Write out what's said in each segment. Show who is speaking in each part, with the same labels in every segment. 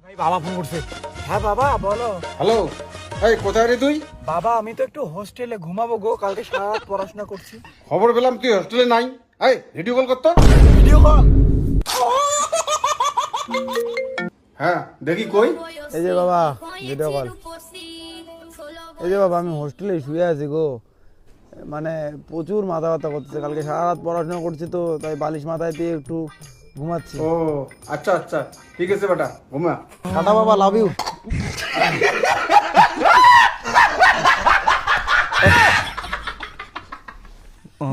Speaker 1: ভাই বাবা ফোন করছে।
Speaker 2: হ্যাঁ বাবা বলো।
Speaker 3: হ্যালো, এই কোথায় রে তুই?
Speaker 2: বাবা আমি তো একটু হোস্টেলে ঘুমাবো গো, কালকে সারা রাত পড়াশোনা করছি।
Speaker 3: খবর পেলাম তুই হোস্টেলে নাই। এই ভিডিও কল করতো।
Speaker 2: Video call?
Speaker 3: হ্যাঁ দেখি কই।
Speaker 2: এই যে বাবা ভিডিও কল। এই যে বাবা আমি হোস্টেলে শুয়ে আছি গো, মানে প্রচুর মাথা ব্যথা করতেছে, কালকে সারা রাত পড়াশোনা করছি তো তাই বালিশ মাথায় দিয়ে একটু ঘুমাচ্ছি।
Speaker 3: ও আচ্ছা আচ্ছা, ঠিক আছে বেটা, ঘুমা।
Speaker 2: টাটা বাবা, লাভ ইউ।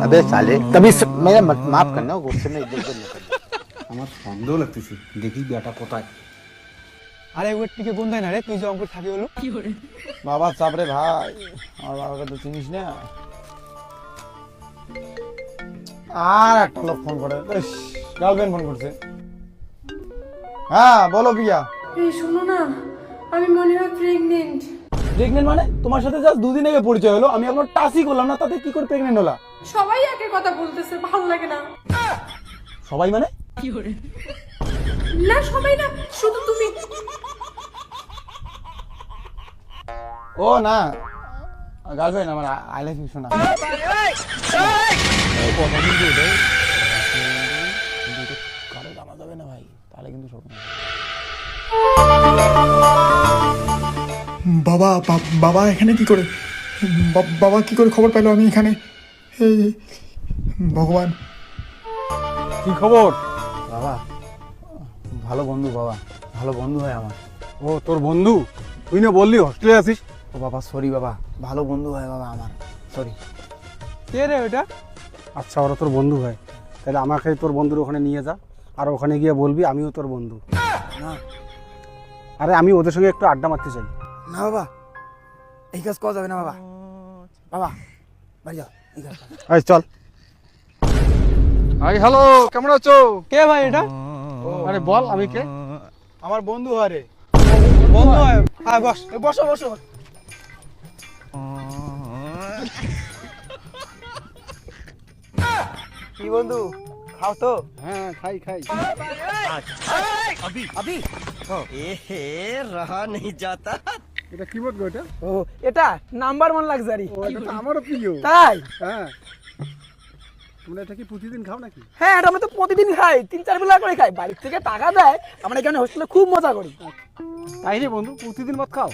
Speaker 4: अबे साले कभी मेरा माफ करना, गुस्से में इधर उधर निकल।
Speaker 3: আমার সন্দেহ লাগতেছে, দেখি বেটা কোথায়।
Speaker 1: আরে ওর টিকে কোন দেয় না রে, তুই যে অঙ্কুর থাকি হলো
Speaker 2: বাবা চাপ রে ভাই, আমার বাবাকে তো চিনিস না। আর একটা লোক ফোন করে, গার্লফ্রেন্ড ফোন করছে। হ্যাঁ বলো পিয়া।
Speaker 5: এই শোনো না, আমি মনে হয় প্রেগনেন্ট।
Speaker 2: প্রেগনেন্ট মানে? তোমার সাথে জাস্ট দুদিন আগে পরিচয় হলো, আমি এখন টাচই করলাম না, তাতে কি করে প্রেগনেন্ট হলা?
Speaker 5: সবাই একে কথা বলতেছে, ভালো লাগে না।
Speaker 2: সবাই মানে?
Speaker 5: না সবাই না, শুধু তুমি।
Speaker 2: ও না, গার্লফ্রেন্ড আমার, আই লাভ ইউ শোনা। কারো জানা যাবে না ভাই, তাহলে কিন্তু সব
Speaker 6: বাবা বাবা এখানে কি করে? বাবা কি করে খবর পেলো আমি এখানে? এই ভগবান।
Speaker 1: কি খবর?
Speaker 2: বাবা ভালো বন্ধু, বাবা ভালো বন্ধু হয় আমার।
Speaker 1: ও তোর বন্ধু? তুই না বললি হোস্টেলে আছিস?
Speaker 2: ও বাবা সরি বাবা, ভালো বন্ধু হয় বাবা আমার, সরি।
Speaker 1: কে রে ওটা? আচ্ছা ওরা তোর বন্ধু হয়, তাহলে আমাকে তোর বন্ধুর ওখানে নিয়ে যা, আর ওখানে গিয়ে বলবি আমিও তোর বন্ধু।
Speaker 2: না
Speaker 1: আরে আমি ওদের সঙ্গে একটু আড্ডা মারতে চাই।
Speaker 2: না বাবা, এই কাজ করা যাবে না বাবা। বাবা বাড়ি যাও, এই কাজ করা-
Speaker 1: এই চল।
Speaker 3: হাই হ্যালো, কেমন আছো?
Speaker 1: কে ভাই এটা?
Speaker 3: আরে বল আমি কে?
Speaker 2: আমার বন্ধু হয় রে।
Speaker 1: বন্ধু হয়? আয় বস।
Speaker 2: বসো বসো। কি বন্ধু, খাও তো?
Speaker 1: হ্যাঁ খাই খাই। এটা কি বলবো এটা?
Speaker 2: ও এটা নাম্বার 1 লাক্সারি।
Speaker 1: ও এটা তো আমারও প্রিয়।
Speaker 2: তাই?
Speaker 1: হ্যাঁ, তোমরা এটা কি প্রতিদিন খাও নাকি?
Speaker 2: হ্যাঁ এটা আমরা তো প্রতিদিন খাই, 3-4 বেলা করে খাই, বাড়ি থেকে টাকা দেয়, আমরা এখানে হোস্টেলে খুব মজা করি।
Speaker 1: তাই রে বন্ধু, প্রতিদিন মত খাও?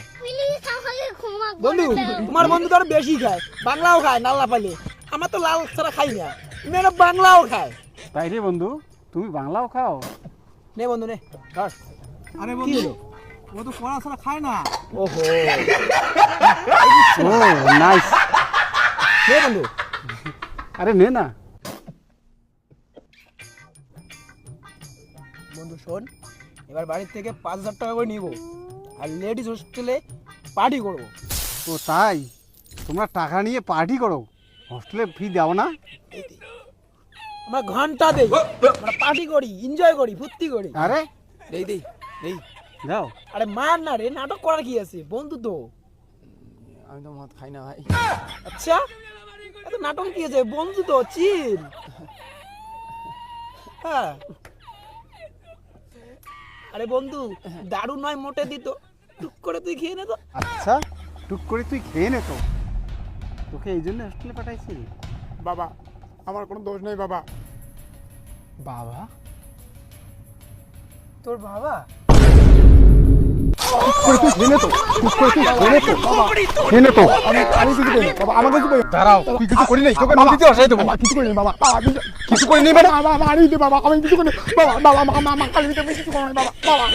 Speaker 2: বন্ধু তোমার বন্ধু তো আরো বেশি খায়, বাংলাও খায় নাল্লা পাইলে, আমরা তো লাল ছাড়া খাই না, মেয়েরা বাংলাও খায়।
Speaker 1: তাই রে বন্ধু, তুমি বাংলাও খাও?
Speaker 2: নে বন্ধু নে ধর।
Speaker 1: আরে
Speaker 2: কি
Speaker 1: বন্ধু,
Speaker 2: হলো?
Speaker 1: ও তো পড়া ছাড়া খায় না।
Speaker 2: ওহো
Speaker 1: ও নাইস।
Speaker 2: নে বন্ধু।
Speaker 1: আরে নে না।
Speaker 2: বন্ধু শোন, এবার বাড়ির থেকে 5,000 টাকা করে নিব, আর লেডিস হোস্টেলে পার্টি করব।
Speaker 1: ও তাই? তোমরা টাকা নিয়ে পার্টি করো, হোস্টেলে ফি দাও না?
Speaker 2: আমরা ঘন্টা দেই, আমরা পার্টি করি, এনজয় করি, ফুর্তি করি।
Speaker 1: আরে
Speaker 2: দেই দেই দেই।
Speaker 1: দাও।
Speaker 2: আরে মার না রে, নাটক করার কি আছে, বন্ধু তো। আমি তো মদ খাই না ভাই। আচ্ছা এত নাটক কি আছে, বন্ধু তো, চিল। হ্যাঁ আরে বন্ধু দারু নয় মোটে দিত, টুক করে তুই খেয়ে নে তো।
Speaker 1: আচ্ছা টুক করে তুই খেয়ে নে তো, তোকে এই জন্য হোস্টেলে পাঠাইছি।
Speaker 6: বাবা আমার কোনো দোষ নেই বাবা।
Speaker 2: বাবা? তোর বাবা?
Speaker 6: আমি কিছু করিনি বাবা, আমাকে কিছু করিনি।
Speaker 1: দাঁড়াও, তুই কিছু করি নাই, তোকে নদীতে আসাই দেবো।
Speaker 6: বাবা কিছু করিনি বাবা, বাবা
Speaker 1: কিছু করি নাই মানে?
Speaker 6: বাবা মারি দে বাবা, আমি কিছু করিনি বাবা, বাবা মা কালী আমি কিছু করিনি বাবা, বাবা।